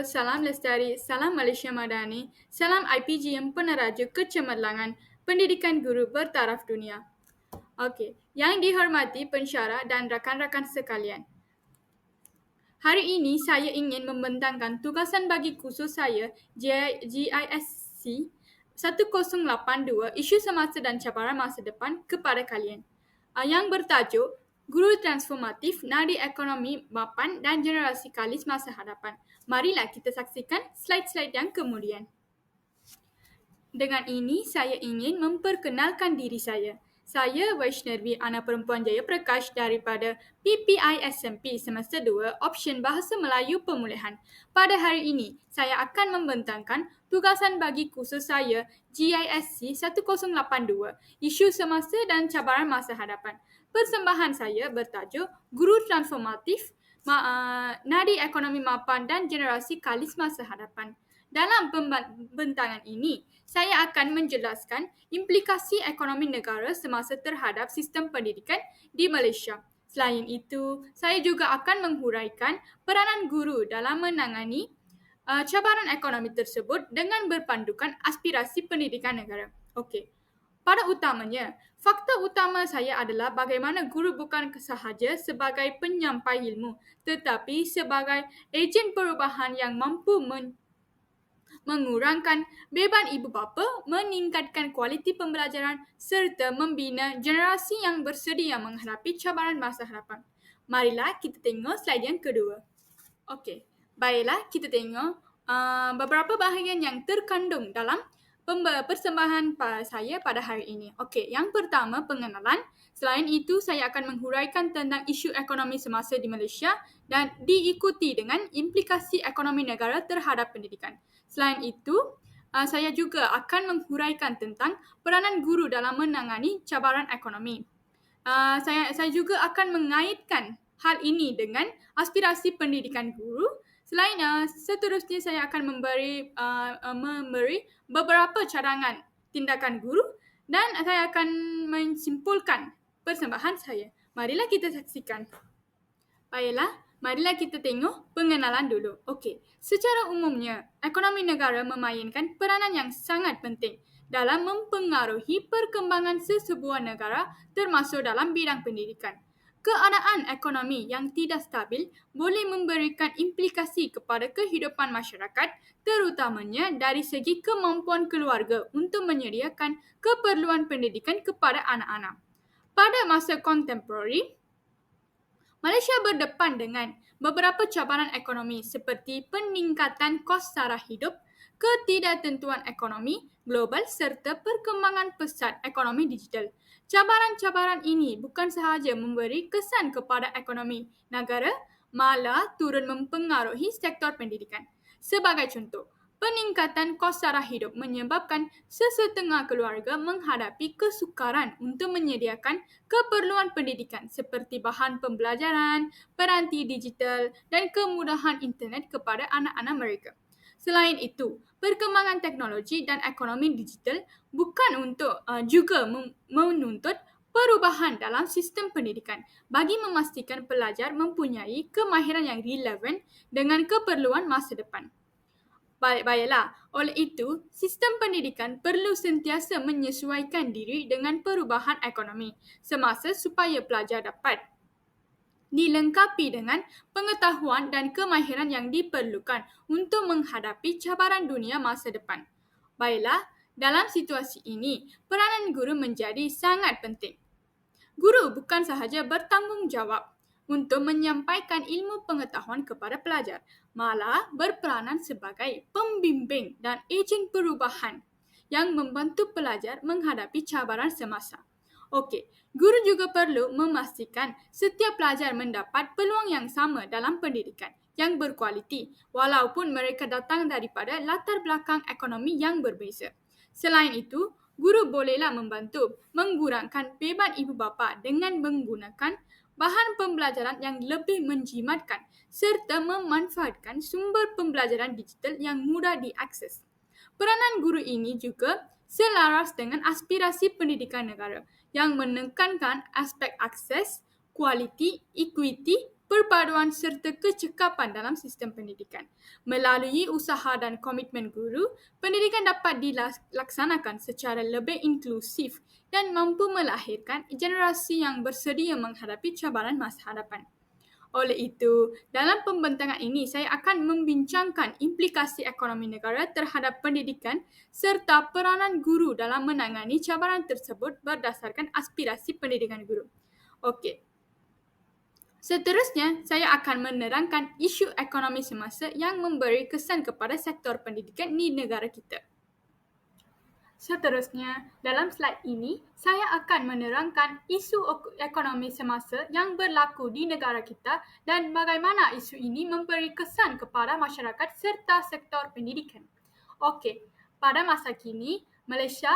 salam lestari, salam Malaysia Madani, salam IPGM Peneraja Kecemerlangan, Pendidikan Guru Bertaraf Dunia. Okey, yang dihormati pensyarah dan rakan-rakan sekalian. Hari ini saya ingin membentangkan tugasan bagi khusus saya GISC 1082 isu semasa dan cabaran masa depan kepada kalian. Yang bertajuk Guru Transformatif, Nadi Ekonomi Mapan dan Generasi Kalis Masa Hadapan. Marilah kita saksikan slide-slide yang kemudian. Dengan ini, saya ingin memperkenalkan diri saya. Saya Vaishnavi Ana Perempuan Jaya Prakash daripada PPI SMP Semester 2, Option Bahasa Melayu Pemulihan. Pada hari ini, saya akan membentangkan tugasan bagi kursus saya GISC 1082, Isu Semasa dan Cabaran Masa Hadapan. Persembahan saya bertajuk Guru Transformatif, Nadi Ekonomi Mapan dan Generasi Kalis Masa Hadapan. Dalam pembentangan ini, saya akan menjelaskan implikasi ekonomi negara semasa terhadap sistem pendidikan di Malaysia. Selain itu, saya juga akan menghuraikan peranan guru dalam menangani cabaran ekonomi tersebut dengan berpandukan aspirasi pendidikan negara. Okey. Pada utamanya, fakta utama saya adalah bagaimana guru bukan sahaja sebagai penyampai ilmu, tetapi sebagai ejen perubahan yang mampu mengurangkan beban ibu bapa, meningkatkan kualiti pembelajaran serta membina generasi yang bersedia menghadapi cabaran masa hadapan. Marilah kita tengok slide yang kedua. Okey, baiklah kita tengok beberapa bahagian yang terkandung dalam persembahan saya pada hari ini. Okey, yang pertama pengenalan. Selain itu, saya akan menghuraikan tentang isu ekonomi semasa di Malaysia dan diikuti dengan implikasi ekonomi negara terhadap pendidikan. Selain itu, saya juga akan menghuraikan tentang peranan guru dalam menangani cabaran ekonomi. Saya juga akan mengaitkan hal ini dengan aspirasi pendidikan guru. Seterusnya saya akan memberi beberapa cadangan tindakan guru dan saya akan menyimpulkan persembahan saya. Marilah kita saksikan. Baiklah, marilah kita tengok pengenalan dulu. Okey, secara umumnya, ekonomi negara memainkan peranan yang sangat penting dalam mempengaruhi perkembangan sesebuah negara termasuk dalam bidang pendidikan. Keadaan ekonomi yang tidak stabil boleh memberikan implikasi kepada kehidupan masyarakat, terutamanya dari segi kemampuan keluarga untuk menyediakan keperluan pendidikan kepada anak-anak. Pada masa kontemporari, Malaysia berdepan dengan beberapa cabaran ekonomi seperti peningkatan kos sara hidup, ketidaktentuan ekonomi global serta perkembangan pesat ekonomi digital. Cabaran-cabaran ini bukan sahaja memberi kesan kepada ekonomi negara, malah turut mempengaruhi sektor pendidikan. Sebagai contoh, peningkatan kos sara hidup menyebabkan sesetengah keluarga menghadapi kesukaran untuk menyediakan keperluan pendidikan seperti bahan pembelajaran, peranti digital dan kemudahan internet kepada anak-anak mereka. Selain itu, perkembangan teknologi dan ekonomi digital bukan untuk juga menuntut perubahan dalam sistem pendidikan bagi memastikan pelajar mempunyai kemahiran yang relevan dengan keperluan masa depan. Baiklah, oleh itu, sistem pendidikan perlu sentiasa menyesuaikan diri dengan perubahan ekonomi semasa supaya pelajar dapat dilengkapi dengan pengetahuan dan kemahiran yang diperlukan untuk menghadapi cabaran dunia masa depan. Baiklah, dalam situasi ini, peranan guru menjadi sangat penting. Guru bukan sahaja bertanggungjawab untuk menyampaikan ilmu pengetahuan kepada pelajar, malah berperanan sebagai pembimbing dan ejen perubahan yang membantu pelajar menghadapi cabaran semasa. Okey, guru juga perlu memastikan setiap pelajar mendapat peluang yang sama dalam pendidikan yang berkualiti walaupun mereka datang daripada latar belakang ekonomi yang berbeza. Selain itu, guru bolehlah membantu mengurangkan beban ibu bapa dengan menggunakan bahan pembelajaran yang lebih menjimatkan serta memanfaatkan sumber pembelajaran digital yang mudah diakses. Peranan guru ini juga selaras dengan aspirasi pendidikan negara yang menekankan aspek akses, kualiti, equity, perpaduan serta kecekapan dalam sistem pendidikan. Melalui usaha dan komitmen guru, pendidikan dapat dilaksanakan secara lebih inklusif dan mampu melahirkan generasi yang bersedia menghadapi cabaran masa hadapan. Oleh itu, dalam pembentangan ini saya akan membincangkan implikasi ekonomi negara terhadap pendidikan serta peranan guru dalam menangani cabaran tersebut berdasarkan aspirasi pendidikan guru. Okey. Seterusnya, saya akan menerangkan isu ekonomi semasa yang memberi kesan kepada sektor pendidikan di negara kita. Seterusnya, dalam slide ini, saya akan menerangkan isu ekonomi semasa yang berlaku di negara kita dan bagaimana isu ini memberi kesan kepada masyarakat serta sektor pendidikan. Okey, pada masa kini, Malaysia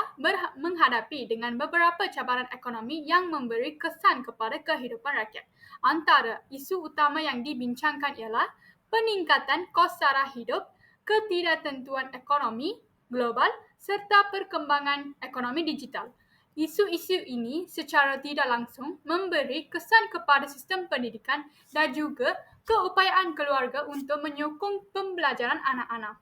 menghadapi dengan beberapa cabaran ekonomi yang memberi kesan kepada kehidupan rakyat. Antara isu utama yang dibincangkan ialah peningkatan kos sara hidup, ketidaktentuan ekonomi global serta perkembangan ekonomi digital. Isu-isu ini secara tidak langsung memberi kesan kepada sistem pendidikan dan juga keupayaan keluarga untuk menyokong pembelajaran anak-anak.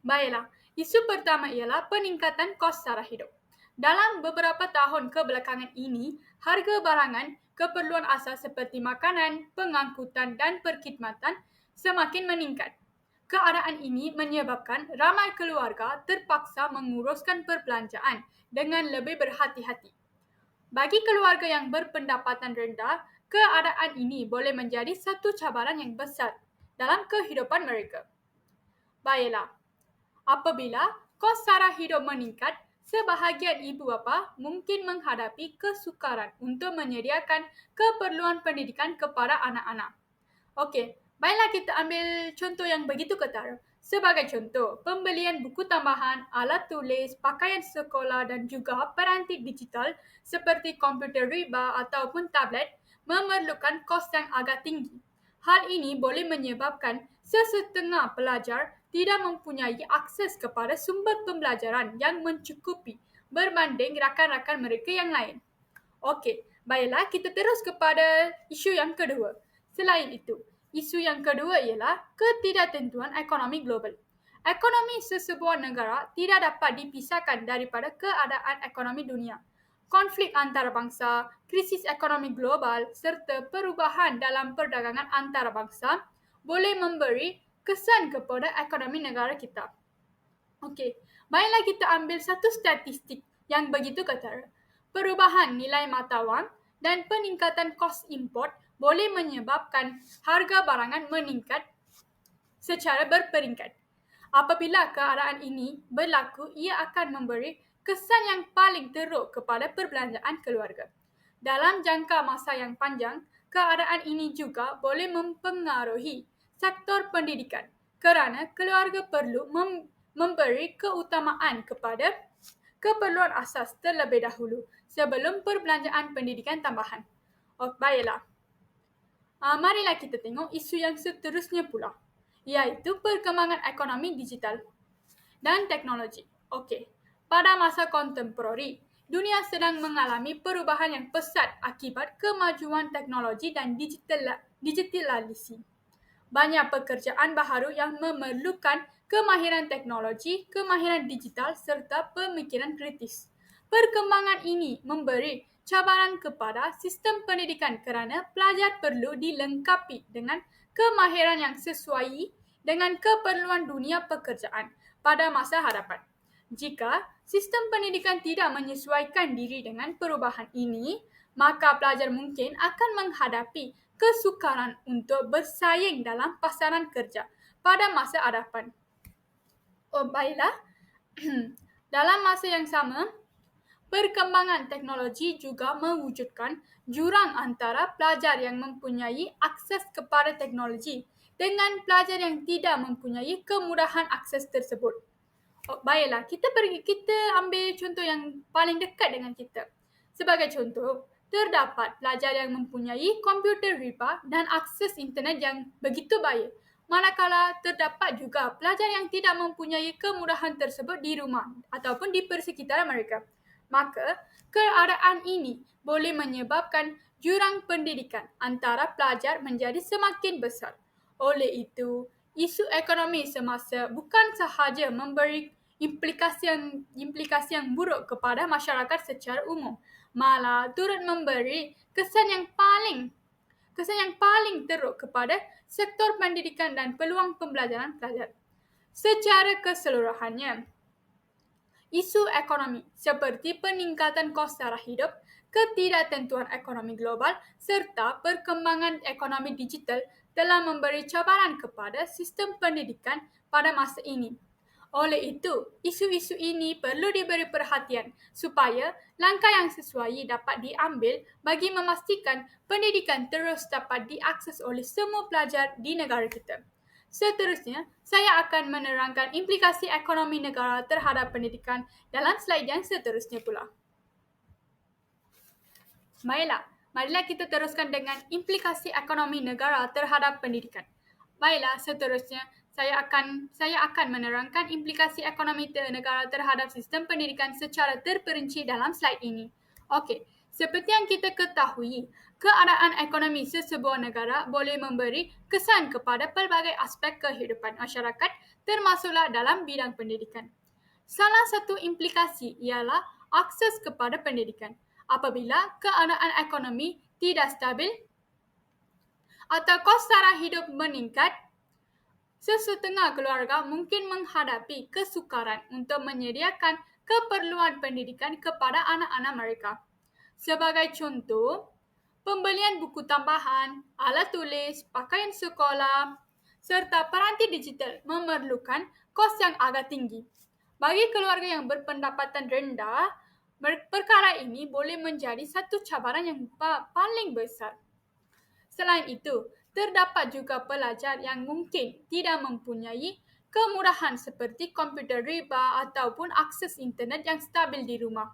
Baiklah, isu pertama ialah peningkatan kos sara hidup. Dalam beberapa tahun kebelakangan ini, harga barangan keperluan asas seperti makanan, pengangkutan dan perkhidmatan semakin meningkat. Keadaan ini menyebabkan ramai keluarga terpaksa menguruskan perbelanjaan dengan lebih berhati-hati. Bagi keluarga yang berpendapatan rendah, keadaan ini boleh menjadi satu cabaran yang besar dalam kehidupan mereka. Baiklah, apabila kos sara hidup meningkat, sebahagian ibu bapa mungkin menghadapi kesukaran untuk menyediakan keperluan pendidikan kepada anak-anak. Okey, baiklah kita ambil contoh yang begitu ketara. Sebagai contoh, pembelian buku tambahan, alat tulis, pakaian sekolah dan juga peranti digital seperti komputer riba ataupun tablet memerlukan kos yang agak tinggi. Hal ini boleh menyebabkan sesetengah pelajar tidak mempunyai akses kepada sumber pembelajaran yang mencukupi berbanding rakan-rakan mereka yang lain. Okey, baiklah kita terus kepada isu yang kedua. Selain itu, isu yang kedua ialah ketidaktentuan ekonomi global. Ekonomi sesebuah negara tidak dapat dipisahkan daripada keadaan ekonomi dunia. Konflik antarabangsa, krisis ekonomi global serta perubahan dalam perdagangan antarabangsa boleh memberi kesan kepada ekonomi negara kita. Okey, baiklah kita ambil satu statistik yang begitu ketara. Perubahan nilai mata wang dan peningkatan kos import boleh menyebabkan harga barangan meningkat secara berperingkat. Apabila keadaan ini berlaku, ia akan memberi kesan yang paling teruk kepada perbelanjaan keluarga. Dalam jangka masa yang panjang, keadaan ini juga boleh mempengaruhi sektor pendidikan kerana keluarga perlu memberi keutamaan kepada keperluan asas terlebih dahulu sebelum perbelanjaan pendidikan tambahan. Baiklah. Marilah kita tengok isu yang seterusnya pula, iaitu perkembangan ekonomi digital dan teknologi. Okey, pada masa kontemporari, dunia sedang mengalami perubahan yang pesat akibat kemajuan teknologi dan digitalisasi. Banyak pekerjaan baharu yang memerlukan kemahiran teknologi, kemahiran digital serta pemikiran kritis. Perkembangan ini memberi cabaran kepada sistem pendidikan kerana pelajar perlu dilengkapi dengan kemahiran yang sesuai dengan keperluan dunia pekerjaan pada masa hadapan. Jika sistem pendidikan tidak menyesuaikan diri dengan perubahan ini, maka pelajar mungkin akan menghadapi kesukaran untuk bersaing dalam pasaran kerja pada masa hadapan. Baiklah, dalam masa yang sama, perkembangan teknologi juga mewujudkan jurang antara pelajar yang mempunyai akses kepada teknologi dengan pelajar yang tidak mempunyai kemudahan akses tersebut. Baiklah, kita ambil contoh yang paling dekat dengan kita. Sebagai contoh, terdapat pelajar yang mempunyai komputer riba dan akses internet yang begitu baik. Manakala terdapat juga pelajar yang tidak mempunyai kemudahan tersebut di rumah ataupun di persekitaran mereka. Maka, keadaan ini boleh menyebabkan jurang pendidikan antara pelajar menjadi semakin besar. Oleh itu, isu ekonomi semasa bukan sahaja memberi implikasi yang buruk kepada masyarakat secara umum, malah turut memberi kesan yang paling teruk kepada sektor pendidikan dan peluang pembelajaran pelajar. Secara keseluruhannya, isu ekonomi seperti peningkatan kos taraf hidup, ketidaktentuan ekonomi global, serta perkembangan ekonomi digital telah memberi cabaran kepada sistem pendidikan pada masa ini. Oleh itu, isu-isu ini perlu diberi perhatian supaya langkah yang sesuai dapat diambil bagi memastikan pendidikan terus dapat diakses oleh semua pelajar di negara kita. Seterusnya, saya akan menerangkan implikasi ekonomi negara terhadap pendidikan dalam slide yang seterusnya pula. Baiklah, marilah kita teruskan dengan implikasi ekonomi negara terhadap pendidikan. Baiklah, seterusnya saya akan menerangkan implikasi ekonomi negara terhadap sistem pendidikan secara terperinci dalam slide ini. Okey, seperti yang kita ketahui, keadaan ekonomi sesebuah negara boleh memberi kesan kepada pelbagai aspek kehidupan masyarakat, termasuklah dalam bidang pendidikan. Salah satu implikasi ialah akses kepada pendidikan. Apabila keadaan ekonomi tidak stabil atau kos taraf hidup meningkat, sesetengah keluarga mungkin menghadapi kesukaran untuk menyediakan keperluan pendidikan kepada anak-anak mereka. Sebagai contoh, pembelian buku tambahan, alat tulis, pakaian sekolah, serta peranti digital memerlukan kos yang agak tinggi. Bagi keluarga yang berpendapatan rendah, perkara ini boleh menjadi satu cabaran yang paling besar. Selain itu, terdapat juga pelajar yang mungkin tidak mempunyai kemudahan seperti komputer riba ataupun akses internet yang stabil di rumah.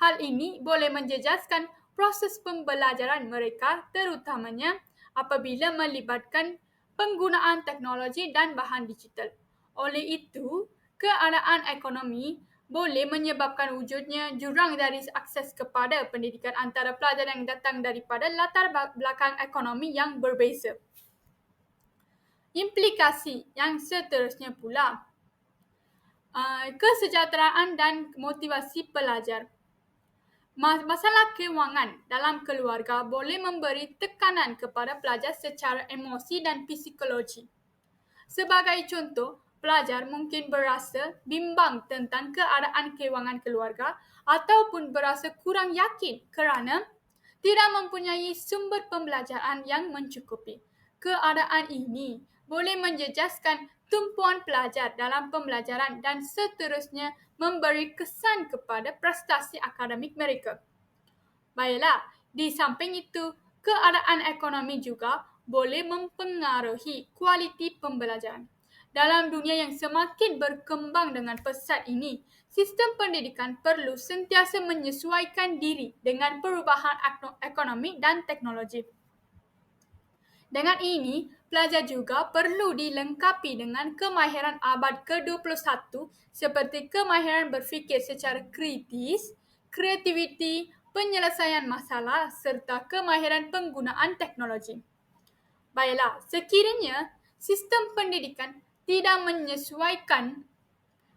Hal ini boleh menjejaskan proses pembelajaran mereka, terutamanya apabila melibatkan penggunaan teknologi dan bahan digital. Oleh itu, keadaan ekonomi boleh menyebabkan wujudnya jurang dari akses kepada pendidikan antara pelajar yang datang daripada latar belakang ekonomi yang berbeza. Implikasi yang seterusnya pula, kesejahteraan dan motivasi pelajar. Masalah kewangan dalam keluarga boleh memberi tekanan kepada pelajar secara emosi dan psikologi. Sebagai contoh, pelajar mungkin berasa bimbang tentang keadaan kewangan keluarga ataupun berasa kurang yakin kerana tidak mempunyai sumber pembelajaran yang mencukupi. Keadaan ini boleh menjejaskan tumpuan pelajar dalam pembelajaran dan seterusnya memberi kesan kepada prestasi akademik mereka. Baiklah, di samping itu, keadaan ekonomi juga boleh mempengaruhi kualiti pembelajaran. Dalam dunia yang semakin berkembang dengan pesat ini, sistem pendidikan perlu sentiasa menyesuaikan diri dengan perubahan ekonomi dan teknologi. Dengan ini, pelajar juga perlu dilengkapi dengan kemahiran abad ke-21 seperti kemahiran berfikir secara kritis, kreativiti, penyelesaian masalah serta kemahiran penggunaan teknologi. Baiklah, sekiranya sistem pendidikan tidak menyesuaikan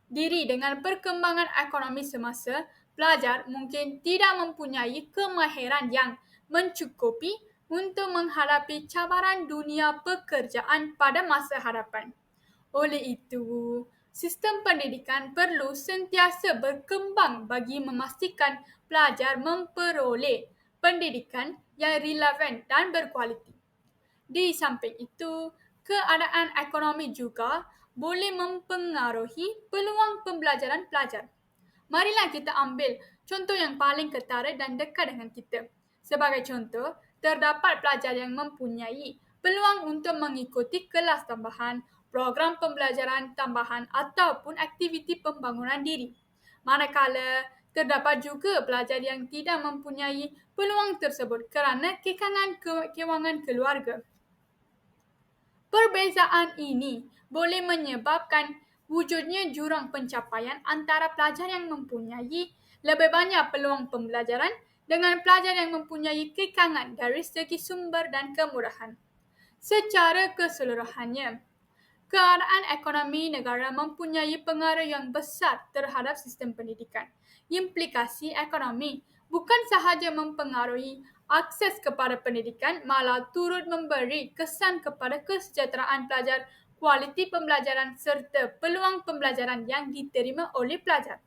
diri dengan perkembangan ekonomi semasa, pelajar mungkin tidak mempunyai kemahiran yang mencukupi untuk menghadapi cabaran dunia pekerjaan pada masa hadapan. Oleh itu, sistem pendidikan perlu sentiasa berkembang bagi memastikan pelajar memperoleh pendidikan yang relevan dan berkualiti. Di samping itu, keadaan ekonomi juga boleh mempengaruhi peluang pembelajaran pelajar. Marilah kita ambil contoh yang paling ketara dan dekat dengan kita. Sebagai contoh, terdapat pelajar yang mempunyai peluang untuk mengikuti kelas tambahan, program pembelajaran tambahan ataupun aktiviti pembangunan diri. Manakala terdapat juga pelajar yang tidak mempunyai peluang tersebut kerana kekangan kewangan keluarga. Perbezaan ini boleh menyebabkan wujudnya jurang pencapaian antara pelajar yang mempunyai Lebih banyak peluang pembelajaran dengan pelajar yang mempunyai kekangan dari segi sumber dan kemurahan. Secara keseluruhannya, keadaan ekonomi negara mempunyai pengaruh yang besar terhadap sistem pendidikan. Implikasi ekonomi bukan sahaja mempengaruhi akses kepada pendidikan, malah turut memberi kesan kepada kesejahteraan pelajar, kualiti pembelajaran serta peluang pembelajaran yang diterima oleh pelajar.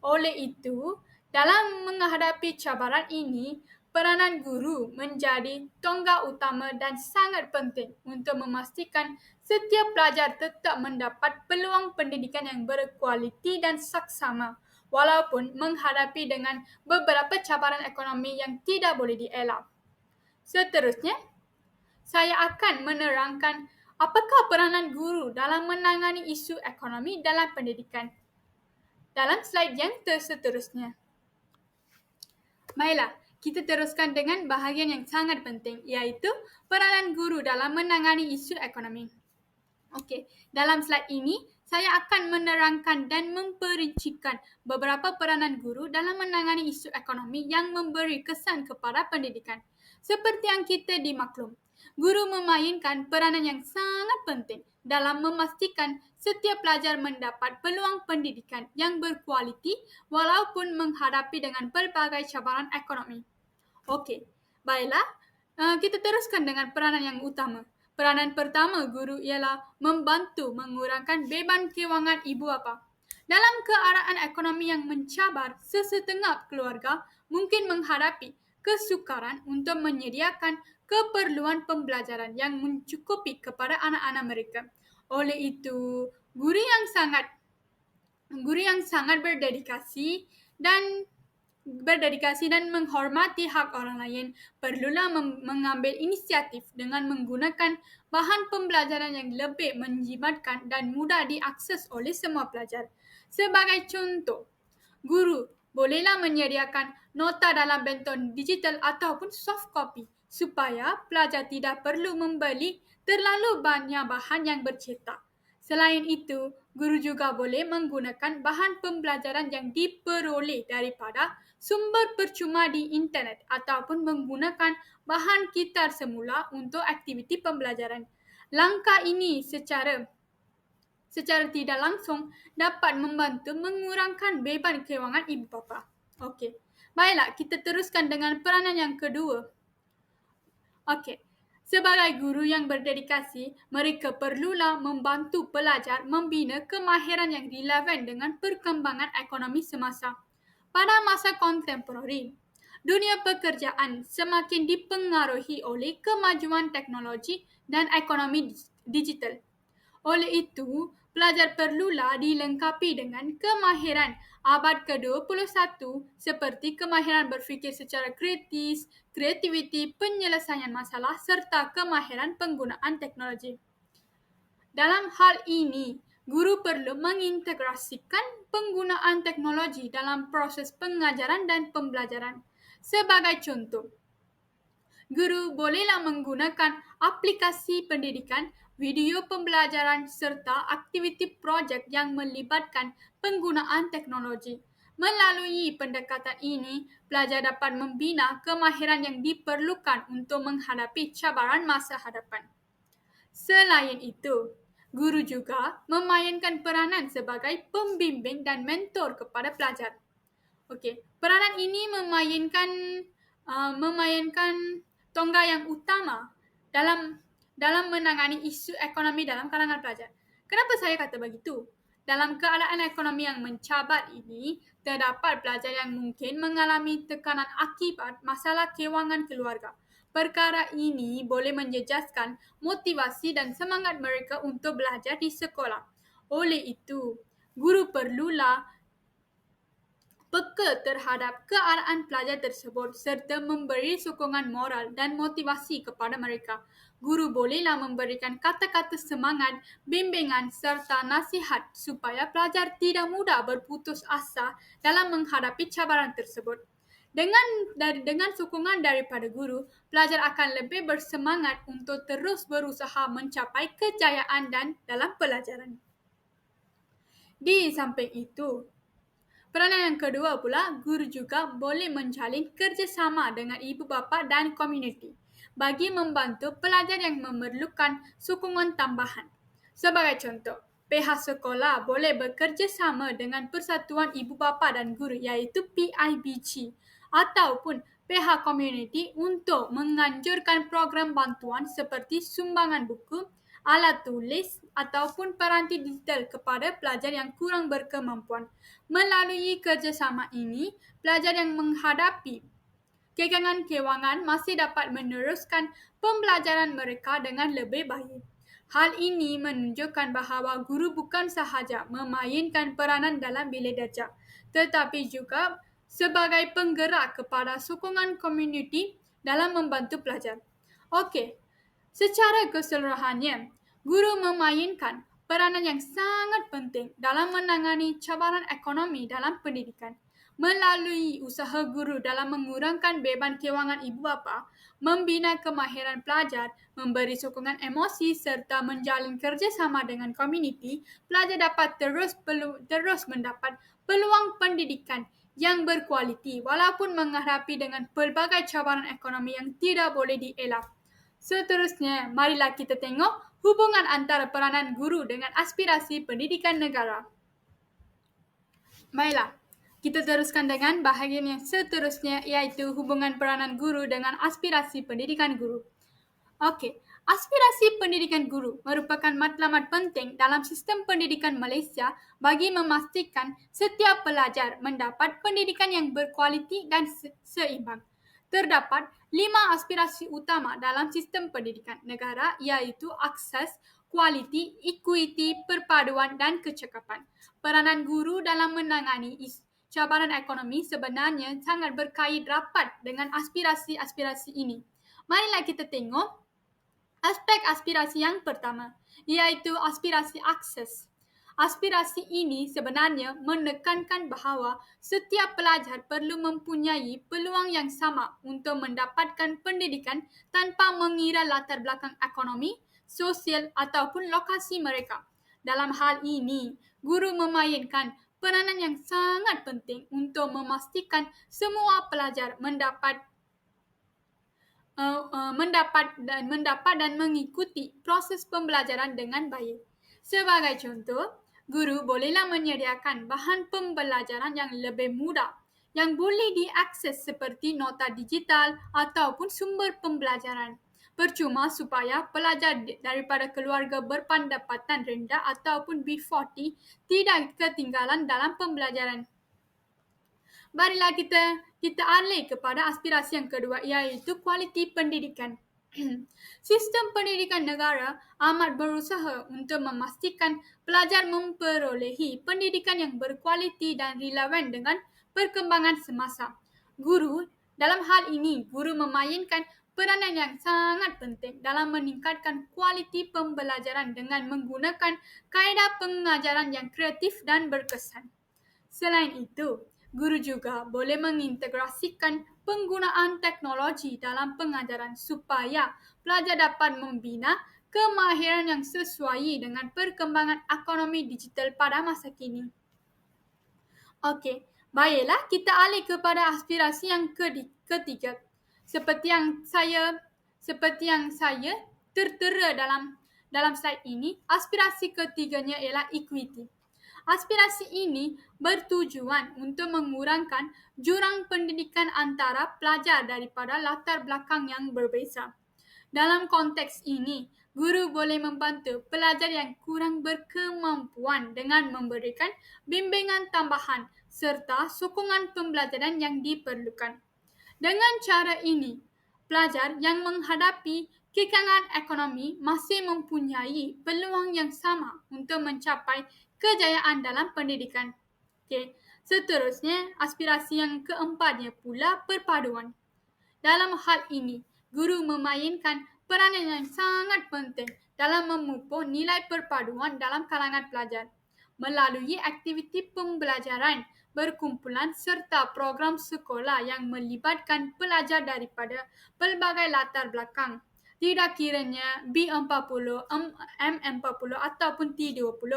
Oleh itu, dalam menghadapi cabaran ini, peranan guru menjadi tonggak utama dan sangat penting untuk memastikan setiap pelajar tetap mendapat peluang pendidikan yang berkualiti dan saksama, walaupun menghadapi dengan beberapa cabaran ekonomi yang tidak boleh dielak. Seterusnya, saya akan menerangkan apakah peranan guru dalam menangani isu ekonomi dalam pendidikan. Dalam slide yang seterusnya. Baiklah, kita teruskan dengan bahagian yang sangat penting, iaitu peranan guru dalam menangani isu ekonomi. Okey, dalam slide ini, saya akan menerangkan dan memperincikan beberapa peranan guru dalam menangani isu ekonomi yang memberi kesan kepada pendidikan. Seperti yang kita dimaklum, guru memainkan peranan yang sangat penting dalam memastikan setiap pelajar mendapat peluang pendidikan yang berkualiti walaupun menghadapi dengan pelbagai cabaran ekonomi. Okey, baiklah, kita teruskan dengan peranan yang utama. Peranan pertama guru ialah membantu mengurangkan beban kewangan ibu bapa. Dalam keadaan ekonomi yang mencabar, sesetengah keluarga mungkin menghadapi kesukaran untuk menyediakan keperluan pembelajaran yang mencukupi kepada anak-anak mereka. Oleh itu, guru yang sangat berdedikasi dan menghormati hak orang lain perlulah mengambil inisiatif dengan menggunakan bahan pembelajaran yang lebih menjimatkan dan mudah diakses oleh semua pelajar. Sebagai contoh, guru bolehlah menyediakan nota dalam bentuk digital ataupun soft copy supaya pelajar tidak perlu membeli terlalu banyak bahan yang bercetak. Selain itu, guru juga boleh menggunakan bahan pembelajaran yang diperoleh daripada sumber percuma di internet ataupun menggunakan bahan kitar semula untuk aktiviti pembelajaran. Langkah ini secara tidak langsung dapat membantu mengurangkan beban kewangan ibu bapa. Okey. Baiklah, kita teruskan dengan peranan yang kedua. Okey. Sebagai guru yang berdedikasi, mereka perlulah membantu pelajar membina kemahiran yang relevan dengan perkembangan ekonomi semasa. Pada masa kontemporari, dunia pekerjaan semakin dipengaruhi oleh kemajuan teknologi dan ekonomi digital. Oleh itu, pelajar perlulah dilengkapi dengan kemahiran abad ke-21 seperti kemahiran berfikir secara kritis, kreativiti, penyelesaian masalah serta kemahiran penggunaan teknologi. Dalam hal ini, guru perlu mengintegrasikan penggunaan teknologi dalam proses pengajaran dan pembelajaran. Sebagai contoh, guru bolehlah menggunakan aplikasi pendidikan, video pembelajaran serta aktiviti projek yang melibatkan penggunaan teknologi. Melalui pendekatan ini, pelajar dapat membina kemahiran yang diperlukan untuk menghadapi cabaran masa hadapan. Selain itu, guru juga memainkan peranan sebagai pembimbing dan mentor kepada pelajar. Okey, peranan ini memainkan tonggak yang utama dalam menangani isu ekonomi dalam kalangan pelajar. Kenapa saya kata begitu? Dalam keadaan ekonomi yang mencabar ini, terdapat pelajar yang mungkin mengalami tekanan akibat masalah kewangan keluarga. Perkara ini boleh menjejaskan motivasi dan semangat mereka untuk belajar di sekolah. Oleh itu, guru perlulah peka terhadap keadaan pelajar tersebut serta memberi sokongan moral dan motivasi kepada mereka. Guru bolehlah memberikan kata-kata semangat, bimbingan serta nasihat supaya pelajar tidak mudah berputus asa dalam menghadapi cabaran tersebut. Dengan sokongan daripada guru, pelajar akan lebih bersemangat untuk terus berusaha mencapai kejayaan dan dalam pelajaran. Di samping itu, Peranan yang kedua pula, guru juga boleh menjalin kerjasama dengan ibu bapa dan komuniti bagi membantu pelajar yang memerlukan sokongan tambahan. Sebagai contoh, pihak sekolah boleh bekerjasama dengan Persatuan Ibu Bapa dan Guru iaitu PIBG ataupun pihak komuniti untuk menganjurkan program bantuan seperti sumbangan buku, alat tulis ataupun peranti digital kepada pelajar yang kurang berkemampuan. Melalui kerjasama ini, pelajar yang menghadapi kekangan kewangan masih dapat meneruskan pembelajaran mereka dengan lebih baik. Hal ini menunjukkan bahawa guru bukan sahaja memainkan peranan dalam bilik darjah, tetapi juga sebagai penggerak kepada sokongan komuniti dalam membantu pelajar. Okey, secara keseluruhannya, guru memainkan peranan yang sangat penting dalam menangani cabaran ekonomi dalam pendidikan. Melalui usaha guru dalam mengurangkan beban kewangan ibu bapa, membina kemahiran pelajar, memberi sokongan emosi serta menjalin kerjasama dengan komuniti, pelajar dapat terus mendapat peluang pendidikan yang berkualiti walaupun menghadapi dengan pelbagai cabaran ekonomi yang tidak boleh dielak. Seterusnya, marilah kita tengok hubungan antara peranan guru dengan aspirasi pendidikan negara. Baiklah, kita teruskan dengan bahagian yang seterusnya iaitu hubungan peranan guru dengan aspirasi pendidikan guru. Okey, aspirasi pendidikan guru merupakan matlamat penting dalam sistem pendidikan Malaysia bagi memastikan setiap pelajar mendapat pendidikan yang berkualiti dan seimbang. Terdapat 5 aspirasi utama dalam sistem pendidikan negara iaitu akses, kualiti, equity, perpaduan dan kecekapan. Peranan guru dalam menangani cabaran ekonomi sebenarnya sangat berkait rapat dengan aspirasi-aspirasi ini. Marilah kita tengok aspek aspirasi yang pertama, iaitu aspirasi akses. Aspirasi ini sebenarnya menekankan bahawa setiap pelajar perlu mempunyai peluang yang sama untuk mendapatkan pendidikan tanpa mengira latar belakang ekonomi, sosial ataupun lokasi mereka. Dalam hal ini, guru memainkan peranan yang sangat penting untuk memastikan semua pelajar mendapat dan mengikuti proses pembelajaran dengan baik. Sebagai contoh, guru bolehlah menyediakan bahan pembelajaran yang lebih mudah yang boleh diakses seperti nota digital ataupun sumber pembelajaran. Percuma supaya pelajar daripada keluarga berpendapatan rendah ataupun B40 tidak ketinggalan dalam pembelajaran. Marilah kita alih kepada aspirasi yang kedua iaitu kualiti pendidikan. Sistem pendidikan negara amat berusaha untuk memastikan pelajar memperolehi pendidikan yang berkualiti dan relevan dengan perkembangan semasa. Dalam hal ini, guru memainkan peranan yang sangat penting dalam meningkatkan kualiti pembelajaran dengan menggunakan kaedah pengajaran yang kreatif dan berkesan. Selain itu, guru juga boleh mengintegrasikan penggunaan teknologi dalam pengajaran supaya pelajar dapat membina kemahiran yang sesuai dengan perkembangan ekonomi digital pada masa kini. Okey, baiklah kita alih kepada aspirasi yang ketiga. Seperti yang saya tertera dalam slide ini, aspirasi ketiganya ialah equity. Aspirasi ini bertujuan untuk mengurangkan jurang pendidikan antara pelajar daripada latar belakang yang berbeza. Dalam konteks ini, guru boleh membantu pelajar yang kurang berkemampuan dengan memberikan bimbingan tambahan serta sokongan pembelajaran yang diperlukan. Dengan cara ini, pelajar yang menghadapi kekangan ekonomi masih mempunyai peluang yang sama untuk mencapai kejayaan dalam pendidikan. Okay. Seterusnya, aspirasi yang keempatnya pula perpaduan. Dalam hal ini, guru memainkan peranan yang sangat penting dalam memupuk nilai perpaduan dalam kalangan pelajar. Melalui aktiviti pembelajaran, berkumpulan serta program sekolah yang melibatkan pelajar daripada pelbagai latar belakang. Tidak kiranya B40, M40 ataupun T20.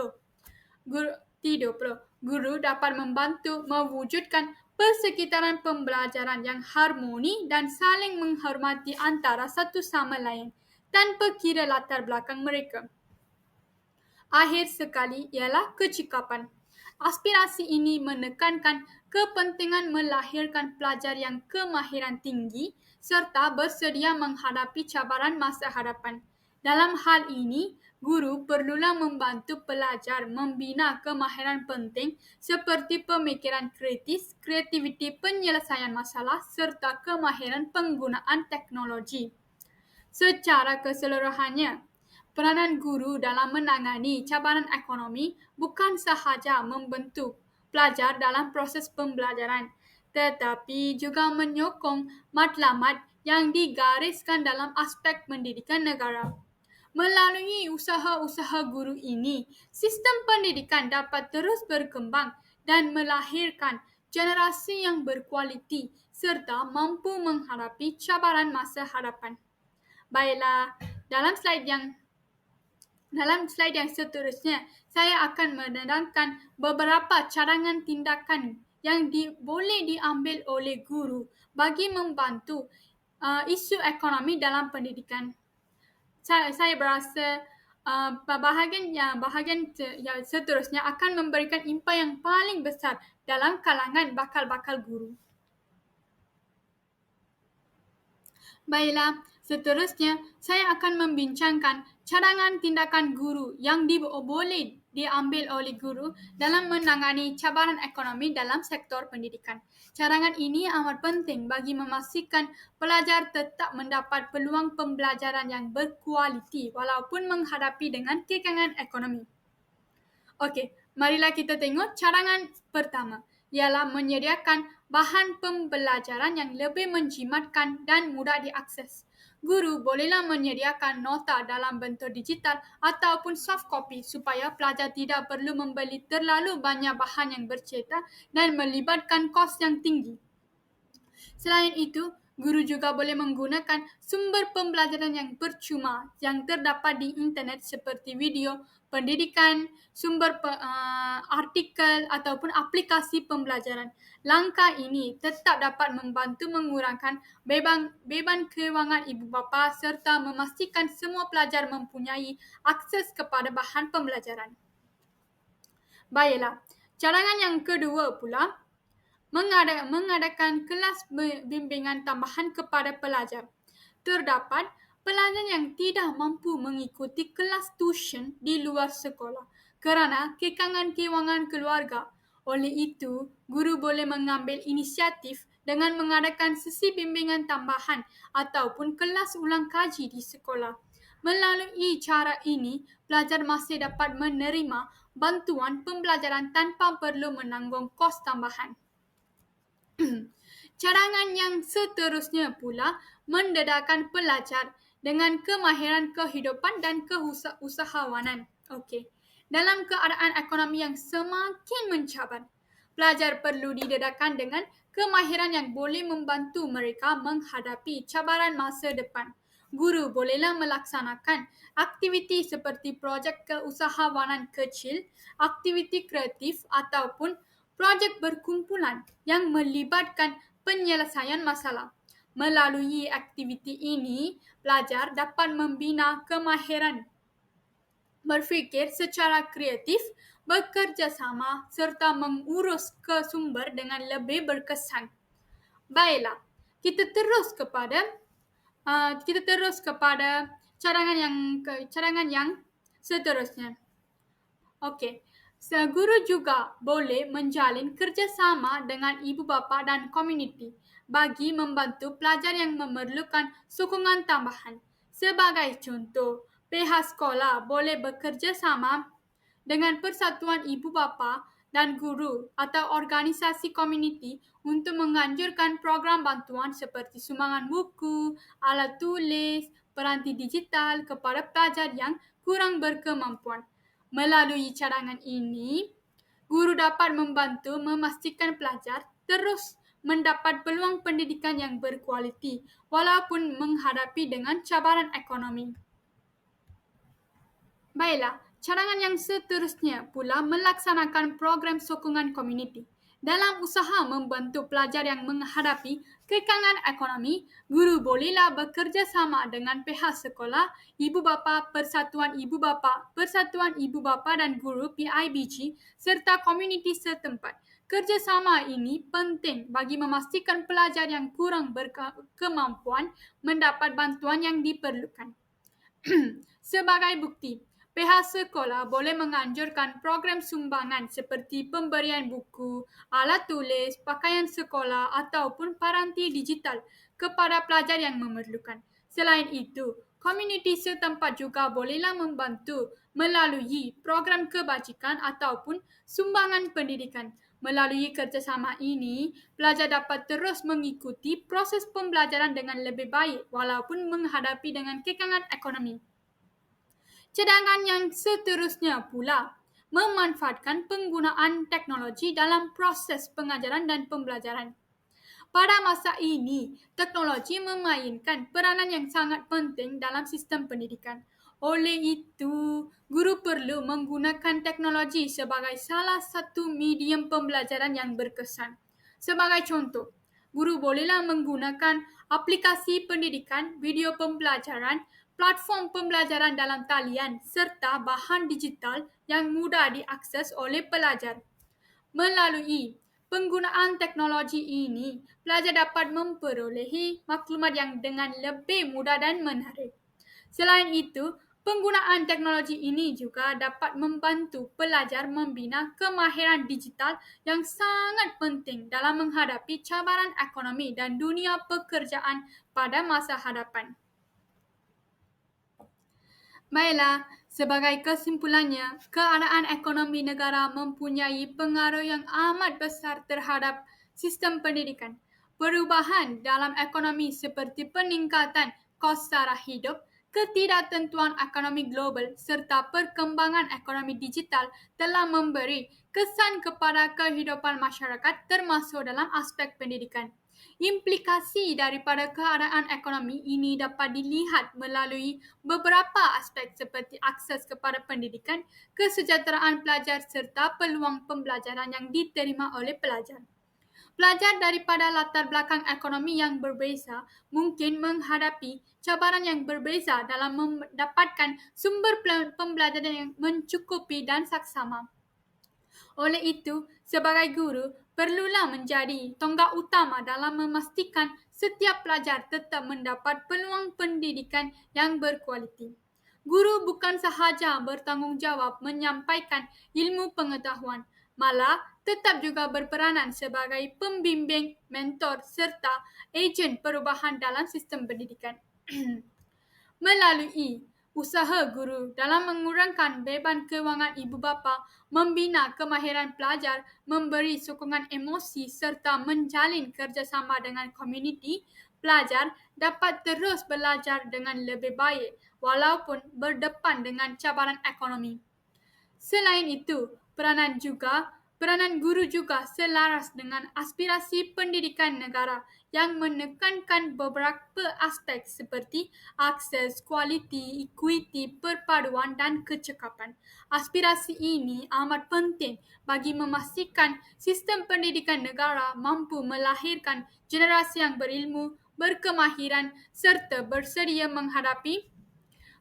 30. Guru dapat membantu mewujudkan persekitaran pembelajaran yang harmoni dan saling menghormati antara satu sama lain tanpa kira latar belakang mereka. Akhir sekali ialah kecikapan. Aspirasi ini menekankan kepentingan melahirkan pelajar yang kemahiran tinggi serta bersedia menghadapi cabaran masa hadapan. Dalam hal ini, guru perlulah membantu pelajar membina kemahiran penting seperti pemikiran kritis, kreativiti penyelesaian masalah serta kemahiran penggunaan teknologi. Secara keseluruhannya, peranan guru dalam menangani cabaran ekonomi bukan sahaja membentuk pelajar dalam proses pembelajaran, tetapi juga menyokong matlamat yang digariskan dalam aspek pendidikan negara. Melalui usaha-usaha guru ini, sistem pendidikan dapat terus berkembang dan melahirkan generasi yang berkualiti serta mampu menghadapi cabaran masa hadapan. Baiklah, dalam slide yang seterusnya, saya akan menerangkan beberapa cadangan tindakan yang boleh diambil oleh guru bagi membantu isu ekonomi dalam pendidikan. Saya berasa bahagian yang seterusnya akan memberikan impak yang paling besar dalam kalangan bakal-bakal guru. Baiklah, seterusnya saya akan membincangkan cadangan tindakan guru yang boleh diambil oleh guru dalam menangani cabaran ekonomi dalam sektor pendidikan. Cadangan ini amat penting bagi memastikan pelajar tetap mendapat peluang pembelajaran yang berkualiti walaupun menghadapi dengan kekangan ekonomi. Okey, marilah kita tengok cadangan pertama, ialah menyediakan bahan pembelajaran yang lebih menjimatkan dan mudah diakses. Guru bolehlah menyediakan nota dalam bentuk digital ataupun soft copy supaya pelajar tidak perlu membeli terlalu banyak bahan yang bercetak dan melibatkan kos yang tinggi. Selain itu, guru juga boleh menggunakan sumber pembelajaran yang percuma yang terdapat di internet seperti video, pendidikan, sumber artikel ataupun aplikasi pembelajaran. Langkah ini tetap dapat membantu mengurangkan beban kewangan ibu bapa serta memastikan semua pelajar mempunyai akses kepada bahan pembelajaran. Baiklah, cadangan yang kedua pula, mengadakan kelas bimbingan tambahan kepada pelajar. Terdapat pelajar yang tidak mampu mengikuti kelas tuition di luar sekolah kerana kekangan kewangan keluarga. Oleh itu, guru boleh mengambil inisiatif dengan mengadakan sesi bimbingan tambahan ataupun kelas ulang kaji di sekolah. Melalui cara ini, pelajar masih dapat menerima bantuan pembelajaran tanpa perlu menanggung kos tambahan. Cadangan yang seterusnya pula mendedahkan pelajar dengan kemahiran kehidupan dan keusahawanan. Okey. Dalam keadaan ekonomi yang semakin mencabar, pelajar perlu didedahkan dengan kemahiran yang boleh membantu mereka menghadapi cabaran masa depan. Guru bolehlah melaksanakan aktiviti seperti projek keusahawanan kecil, aktiviti kreatif ataupun projek berkumpulan yang melibatkan penyelesaian masalah. Melalui aktiviti ini, pelajar dapat membina kemahiran berfikir secara kreatif, bekerjasama serta mengurus sumber dengan lebih berkesan. Baiklah, kita terus kepada cadangan yang seterusnya. Okey. Guru juga boleh menjalin kerjasama dengan ibu bapa dan komuniti bagi membantu pelajar yang memerlukan sokongan tambahan. Sebagai contoh, pihak sekolah boleh bekerjasama dengan persatuan ibu bapa dan guru atau organisasi komuniti untuk menganjurkan program bantuan seperti sumbangan buku, alat tulis, peranti digital kepada pelajar yang kurang berkemampuan. Melalui cadangan ini, guru dapat membantu memastikan pelajar terus mendapat peluang pendidikan yang berkualiti walaupun menghadapi dengan cabaran ekonomi. Baiklah, Cadangan yang seterusnya pula melaksanakan program sokongan komuniti. Dalam usaha membantu pelajar yang menghadapi kekangan ekonomi, guru bolehlah bekerjasama dengan pihak sekolah, ibu bapa, persatuan ibu bapa dan guru PIBG serta komuniti setempat. Kerjasama ini penting bagi memastikan pelajar yang kurang berkemampuan mendapat bantuan yang diperlukan. Sebagai bukti, pihak sekolah boleh menganjurkan program sumbangan seperti pemberian buku, alat tulis, pakaian sekolah ataupun paranti digital kepada pelajar yang memerlukan. Selain itu, komuniti setempat juga bolehlah membantu melalui program kebajikan ataupun sumbangan pendidikan. Melalui kerjasama ini, pelajar dapat terus mengikuti proses pembelajaran dengan lebih baik walaupun menghadapi dengan kekangan ekonomi. Cadangan yang seterusnya pula memanfaatkan penggunaan teknologi dalam proses pengajaran dan pembelajaran. Pada masa ini, teknologi memainkan peranan yang sangat penting dalam sistem pendidikan. Oleh itu, guru perlu menggunakan teknologi sebagai salah satu medium pembelajaran yang berkesan. Sebagai contoh, guru bolehlah menggunakan aplikasi pendidikan, video pembelajaran, platform pembelajaran dalam talian serta bahan digital yang mudah diakses oleh pelajar. Melalui penggunaan teknologi ini, pelajar dapat memperolehi maklumat yang dengan lebih mudah dan menarik. Selain itu, penggunaan teknologi ini juga dapat membantu pelajar membina kemahiran digital yang sangat penting dalam menghadapi cabaran ekonomi dan dunia pekerjaan pada masa hadapan. Baiklah, sebagai kesimpulannya, keadaan ekonomi negara mempunyai pengaruh yang amat besar terhadap sistem pendidikan. Perubahan dalam ekonomi seperti peningkatan kos sara hidup, ketidaktentuan ekonomi global serta perkembangan ekonomi digital telah memberi kesan kepada kehidupan masyarakat termasuk dalam aspek pendidikan. Implikasi daripada keadaan ekonomi ini dapat dilihat melalui beberapa aspek seperti akses kepada pendidikan, kesejahteraan pelajar serta peluang pembelajaran yang diterima oleh pelajar. Pelajar daripada latar belakang ekonomi yang berbeza mungkin menghadapi cabaran yang berbeza dalam mendapatkan sumber pembelajaran yang mencukupi dan saksama. Oleh itu, sebagai guru, perlulah menjadi tonggak utama dalam memastikan setiap pelajar tetap mendapat peluang pendidikan yang berkualiti. Guru bukan sahaja bertanggungjawab menyampaikan ilmu pengetahuan, malah tetap juga berperanan sebagai pembimbing, mentor serta ejen perubahan dalam sistem pendidikan. Melalui usaha guru dalam mengurangkan beban kewangan ibu bapa, membina kemahiran pelajar, memberi sokongan emosi serta menjalin kerjasama dengan komuniti, pelajar dapat terus belajar dengan lebih baik walaupun berdepan dengan cabaran ekonomi. Selain itu, peranan guru juga selaras dengan aspirasi pendidikan negara yang menekankan beberapa aspek seperti akses, kualiti, equity, perpaduan dan kecekapan. Aspirasi ini amat penting bagi memastikan sistem pendidikan negara mampu melahirkan generasi yang berilmu, berkemahiran serta bersedia menghadapi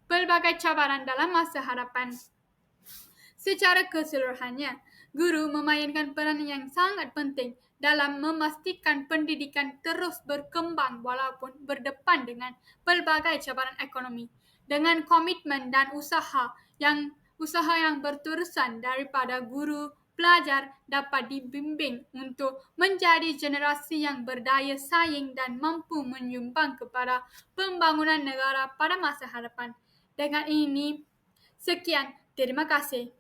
pelbagai cabaran dalam masa hadapan. Secara keseluruhannya, guru memainkan peranan yang sangat penting dalam memastikan pendidikan terus berkembang walaupun berdepan dengan pelbagai cabaran ekonomi. Dengan komitmen dan usaha yang berterusan daripada guru, pelajar dapat dibimbing untuk menjadi generasi yang berdaya saing dan mampu menyumbang kepada pembangunan negara pada masa hadapan. Dengan ini, sekian. Terima kasih.